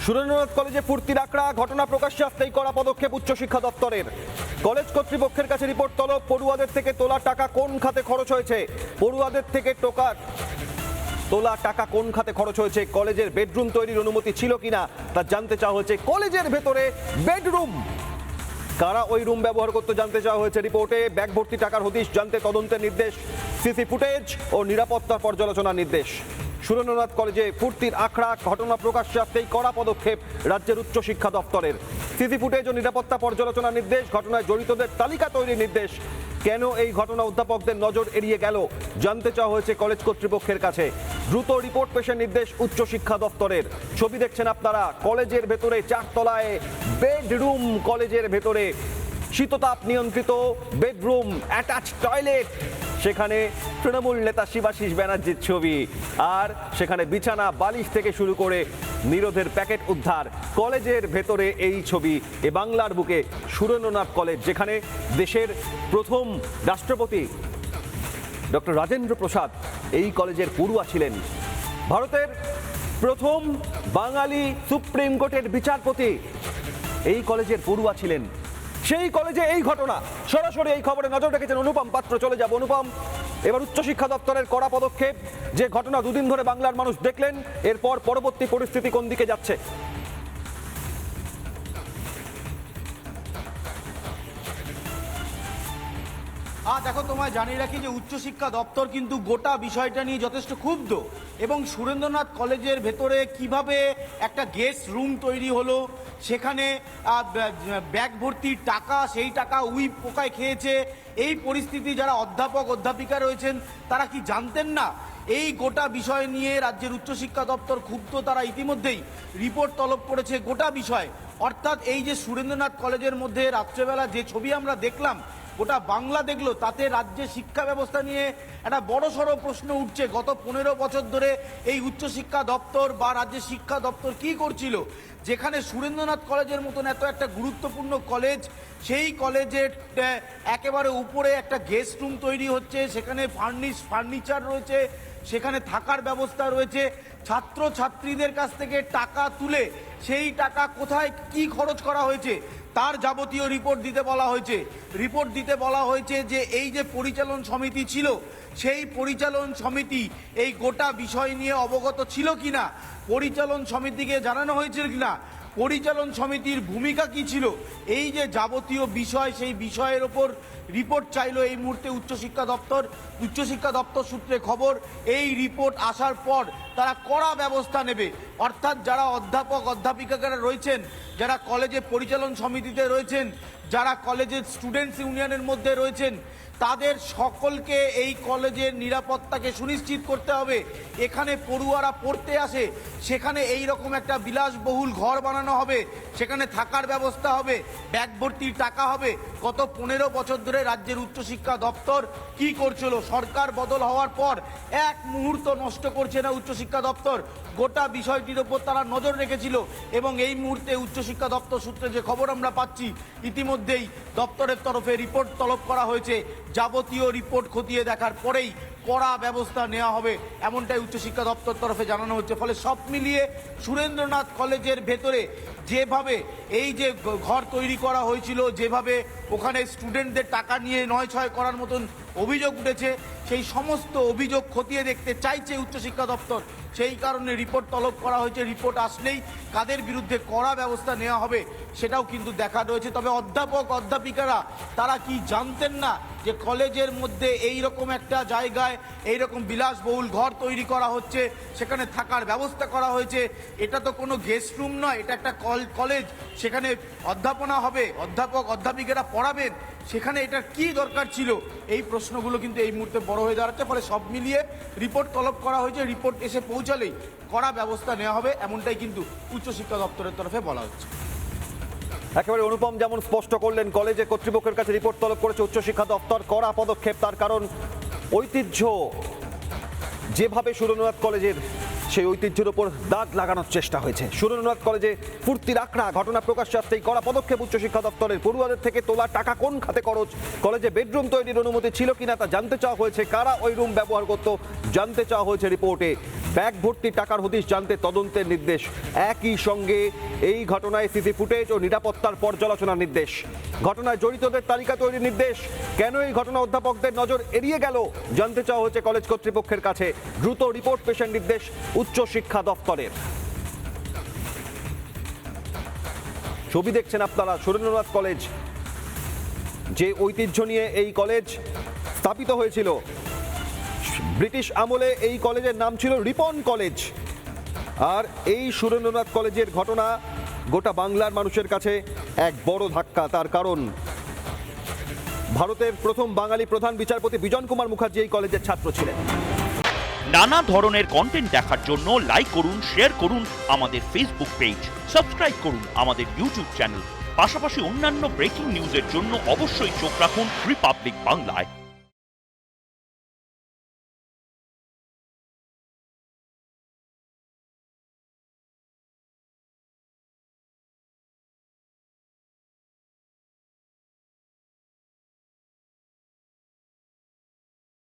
সুরেন্দ্রনাথ কলেজে ফুর্তির আখড়া, ঘটনা প্রকাশ্যে আসতেই কড়া পদক্ষেপ উচ্চশিক্ষা দপ্তরের। কলেজ কর্তৃপক্ষের কাছে রিপোর্ট তলব। পড়ুয়াদের থেকে তোলা টাকা কোন খাতে খরচ হয়েছে? পড়ুয়াদের থেকে তোলা টাকা কোন খাতে খরচ হয়েছে? কলেজের বেডরুম তৈরির অনুমতি ছিল কিনা তা জানতে চাওয়া হয়েছে। কলেজের ভেতরে বেডরুম, কারা ওই রুম ব্যবহার করতে জানতে চাওয়া হয়েছে রিপোর্টে। ব্যাগ ভর্তি টাকার হদিশ জানতে তদন্তের নির্দেশ, সিসি ফুটেজ ও নিরাপত্তা পর্যালোচনার নির্দেশ। সুরেন্দ্রনাথ কলেজে ফুর্তির আখড়া, ঘটনা প্রকাশ্যে আসতেই কড়া পদক্ষেপ রাজ্যের উচ্চশিক্ষা দপ্তরের। সিসি ফুটেজ ও নিরাপত্তা পর্যালোচনার নির্দেশ, ঘটনায় জড়িতদের তালিকা তৈরির নির্দেশ। কেন এই ঘটনা অধ্যাপকদের নজর এড়িয়ে গেল জানতে চাওয়া হয়েছে কলেজ কর্তৃপক্ষের কাছে। দ্রুত রিপোর্ট পেশের নির্দেশ উচ্চশিক্ষা দপ্তরের। ছবি দেখছেন আপনারা, কলেজের ভেতরে চারতলায় বেডরুম, কলেজের ভেতরে শীততাপ নিয়ন্ত্রিত বেডরুম, অ্যাটাচ টয়লেট, সেখানে তৃণমূল নেতা শিবাশিস ব্যানার্জির ছবি, আর সেখানে বিছানা, বালিশ থেকে শুরু করে নিরোধের প্যাকেট উদ্ধার। কলেজের ভেতরে এই ছবি। এ বাংলার বুকে সুরেন্দ্রনাথ কলেজ, যেখানে দেশের প্রথম রাষ্ট্রপতি ডক্টর রাজেন্দ্র প্রসাদ এই কলেজের পড়ুয়া ছিলেন। ভারতের প্রথম বাঙালি সুপ্রিম কোর্টের বিচারপতি এই কলেজের পড়ুয়া ছিলেন। সেই কলেজে এই ঘটনা। সরাসরি এই খবরে নজর রেখেছেন অনুপম পাত্র। চলে যাব অনুপম। এবার উচ্চশিক্ষা দপ্তরের কড়া পদক্ষেপ, যে ঘটনা দুদিন ধরে বাংলার মানুষ দেখলেন, এরপর পরবর্তী পরিস্থিতি কোন দিকে যাচ্ছে? দেখো, তোমায় জানিয়ে রাখি যে উচ্চশিক্ষা দপ্তর কিন্তু গোটা বিষয়টা নিয়ে যথেষ্ট ক্ষুব্ধ, এবং সুরেন্দ্রনাথ কলেজের ভেতরে কিভাবে একটা গেস্ট রুম তৈরি হলো, সেখানে ব্যাগ ভর্তি টাকা, সেই টাকা উই পোকায় খেয়েছে। এই পরিস্থিতি যারা অধ্যাপক অধ্যাপিকা রয়েছেন তারা কি জানতেন না? এই গোটা বিষয় নিয়ে রাজ্যের উচ্চশিক্ষা দপ্তর ক্ষুব্ধ। তারা ইতিমধ্যেই রিপোর্ট তলব করেছে গোটা বিষয়। অর্থাৎ এই যে সুরেন্দ্রনাথ কলেজের মধ্যে রাত্রেবেলা যে ছবি আমরা দেখলাম, গোটা বাংলা দেখলো, তাতে রাজ্যের শিক্ষা ব্যবস্থা নিয়ে একটা বড়সড় প্রশ্ন উঠছে। গত 15 বছর ধরে এই উচ্চশিক্ষা দপ্তর বা রাজ্যের শিক্ষা দপ্তর কি করছিল? যেখানে সুরেন্দ্রনাথ কলেজের মতন এত একটা গুরুত্বপূর্ণ কলেজ, সেই কলেজের একেবারে উপরে একটা গেস্ট রুম তৈরি হচ্ছে, সেখানে ফার্নিচার রয়েছে, সেখানে থাকার ব্যবস্থা রয়েছে। ছাত্র ছাত্রীদের কাছ থেকে টাকা তুলে সেই টাকা কোথায় কি খরচ করা হয়েছে তার যাবতীয় রিপোর্ট দিতে বলা হয়েছে। রিপোর্ট দিতে বলা হয়েছে যে এই যে পরিচালন সমিতি ছিল, সেই পরিচালন সমিতি এই গোটা বিষয় নিয়ে অবগত ছিল কিনা, পরিচালন সমিতিকে জানানো হয়েছিল কিনা, পরিচালন সমিতির ভূমিকা কি ছিল, এই যে যাবতীয় বিষয়, সেই বিষয়ের ওপর রিপোর্ট চাইলো এই মুহূর্তে উচ্চশিক্ষা দপ্তর। উচ্চশিক্ষা দপ্তর সূত্রে খবর, এই রিপোর্ট আসার পর তারা কড়া ব্যবস্থা নেবে। অর্থাৎ যারা অধ্যাপক অধ্যাপিকারা রয়েছেন, যারা কলেজে পরিচালন সমিতিতে রয়েছেন, যারা কলেজের স্টুডেন্টস ইউনিয়নের মধ্যে রয়েছেন, তাদের সকলকে এই কলেজের নিরাপত্তাকে সুনিশ্চিত করতে হবে। এখানে পড়ুয়ারা পড়তে আসে, সেখানে এই রকম একটা বিলাসবহুল ঘর বানানো হবে, সেখানে থাকার ব্যবস্থা হবে, ব্যাগ ভর্তির টাকা হবে। গত 15 বছর ধরে রাজ্যের উচ্চশিক্ষা দপ্তর কি করছিল? সরকার বদল হওয়ার পর এক মুহূর্ত নষ্ট করছে না উচ্চশিক্ষা দপ্তর। গোটা বিষয়টির ওপর তারা নজর রেখেছিল, এবং এই মুহূর্তে উচ্চশিক্ষা দপ্তর সূত্রে যে খবর আমরা পাচ্ছি, ইতিমধ্যেই দপ্তরের তরফে রিপোর্ট তলব করা হয়েছে। যাবতীয় রিপোর্ট খতিয়ে দেখার পরেই কড়া ব্যবস্থা নেওয়া হবে, এমনটাই উচ্চশিক্ষা দপ্তর তরফে জানানো হচ্ছে। ফলে সব মিলিয়ে সুরেন্দ্রনাথ কলেজের ভেতরে যেভাবে এই যে ঘর তৈরি করা হয়েছিল, যেভাবে ওখানে স্টুডেন্টদের টাকা নিয়ে নয় ছয় করার মতন অভিযোগ উঠেছে, সেই সমস্ত অভিযোগ খতিয়ে দেখতে চাইছে উচ্চশিক্ষা দপ্তর। সেই কারণে রিপোর্ট তলব করা হয়েছে। রিপোর্ট আসলেই কাদের বিরুদ্ধে কড়া ব্যবস্থা নেওয়া হবে সেটাও কিন্তু দেখা রয়েছে। তবে অধ্যাপক অধ্যাপিকারা তারা কি জানতেন না যে কলেজের মধ্যে এই রকম একটা জায়গায় এই রকম বিলাসবহুল ঘর তৈরি করা হচ্ছে, সেখানে থাকার ব্যবস্থা করা হয়েছে? এটা তো কোনো গেস্ট রুম নয়, এটা একটা কলেজ, সেখানে অধ্যাপনা হবে, অধ্যাপক অধ্যাপিকারা পড়াবেন, সেখানে এটার কি দরকার ছিল? এই প্রশ্নগুলো কিন্তু এই মুহূর্তে বড় হয়ে দাঁড়াচ্ছে। ফলে সব মিলিয়ে রিপোর্ট তলব করা হয়েছে। রিপোর্ট এসে পৌঁছালেই কড়া ব্যবস্থা নেওয়া হবে, এমনটাই কিন্তু উচ্চশিক্ষা দপ্তরের তরফে বলা হচ্ছে। একেবারে অনুপম যেমন স্পষ্ট করলেন, কলেজে কর্তৃপক্ষের কাছে রিপোর্ট তলব করেছে উচ্চশিক্ষা দপ্তর। কড়া পদক্ষেপ, তার কারণ ঐতিহ্য, যেভাবে সুরেন্দ্রনাথ কলেজের সেই ঐতিহ্যের উপর দাগ লাগানোর চেষ্টা হয়েছে। সুরেন্দ্রনাথ কলেজে ফুর্তির আখড়া, ঘটনা প্রকাশ্যে আসতেই কড়া পদক্ষেপ উচ্চশিক্ষা দপ্তরের। পড়ুয়াদের থেকে তোলা টাকা কোন খাতে খরচ? কলেজে বেডরুম তৈরির অনুমতি ছিল কিনা তা জানতে চাওয়া হয়েছে। কারা ওই রুম ব্যবহার করত জানতে চাওয়া হয়েছে রিপোর্টে। ব্যাগ ভর্তি টাকার হদিশ জানতে তদন্তের নির্দেশ। একই সঙ্গে এই ঘটনায় সিসি ফুটেজ ও নিরাপত্তার পর্যালোচনার নির্দেশ। ঘটনায় জড়িতদের তালিকা তৈরির নির্দেশ। কেন এই ঘটনা অধ্যাপকদের নজর এড়িয়ে গেল জানতে চাওয়া হচ্ছে কলেজ কর্তৃপক্ষের কাছে। দ্রুত রিপোর্ট পেশের নির্দেশ উচ্চশিক্ষা দপ্তরের। ছবি দেখছেন আপনারা, সুরেন্দ্রনাথ কলেজ, যে ঐতিহ্য নিয়ে এই কলেজ স্থাপিত হয়েছিল। ব্রিটিশ আমলে এই কলেজের নাম ছিল রিপন কলেজ। আর এই সুরেন্দ্রনাথ কলেজের ঘটনা গোটা বাংলার মানুষের কাছে এক বড় ধাক্কা। তার কারণ ভারতের প্রথম বাঙালি প্রধান বিচারপতি বিজন কুমার মুখার্জি এই কলেজের ছাত্র ছিলেন। নানা ধরনের কন্টেন্ট দেখার জন্য লাইক করুন, শেয়ার করুন আমাদের ফেসবুক পেজ, সাবস্ক্রাইব করুন আমাদের ইউটিউব চ্যানেল। পাশাপাশি অন্যান্য ব্রেকিং নিউজের জন্য অবশ্যই চোখ রাখুন রিপাবলিক বাংলায়।